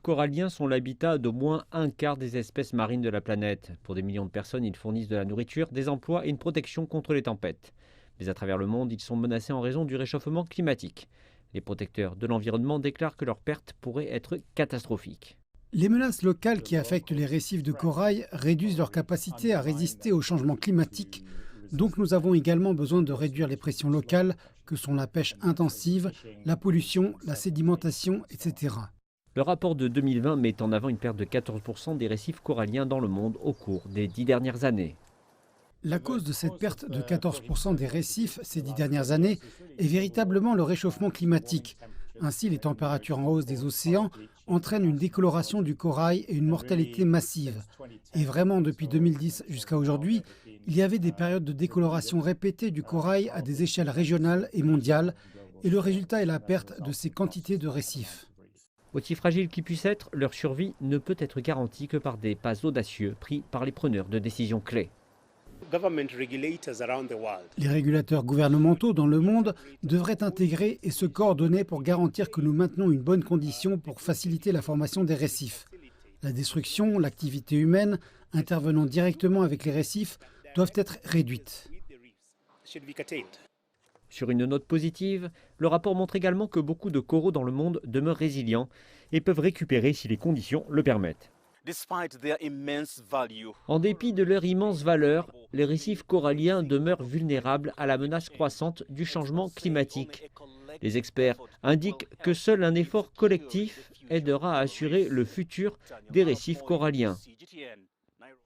coralliens sont l'habitat d'au moins un quart des espèces marines de la planète. Pour des millions de personnes, ils fournissent de la nourriture, des emplois et une protection contre les tempêtes. Mais à travers le monde, ils sont menacés en raison du réchauffement climatique. Les protecteurs de l'environnement déclarent que leur perte pourrait être catastrophique. Les menaces locales qui affectent les récifs de corail réduisent leur capacité à résister au changement climatique. Donc nous avons également besoin de réduire les pressions locales, que sont la pêche intensive, la pollution, la sédimentation, etc. Le rapport de 2020 met en avant une perte de 14% des récifs coralliens dans le monde au cours des 10 dernières années. La cause de cette perte de 14% des récifs ces 10 dernières années est véritablement le réchauffement climatique. Ainsi, les températures en hausse des océans entraînent une décoloration du corail et une mortalité massive. Et vraiment, depuis 2010 jusqu'à aujourd'hui, il y avait des périodes de décoloration répétées du corail à des échelles régionales et mondiales, et le résultat est la perte de ces quantités de récifs. Aussi fragiles qu'ils puissent être, leur survie ne peut être garantie que par des pas audacieux pris par les preneurs de décisions clés. Les régulateurs gouvernementaux dans le monde devraient intégrer et se coordonner pour garantir que nous maintenons une bonne condition pour faciliter la formation des récifs. La destruction, l'activité humaine, intervenant directement avec les récifs, doivent être réduites. Sur une note positive, le rapport montre également que beaucoup de coraux dans le monde demeurent résilients et peuvent récupérer si les conditions le permettent. En dépit de leur immense valeur, les récifs coralliens demeurent vulnérables à la menace croissante du changement climatique. Les experts indiquent que seul un effort collectif aidera à assurer le futur des récifs coralliens.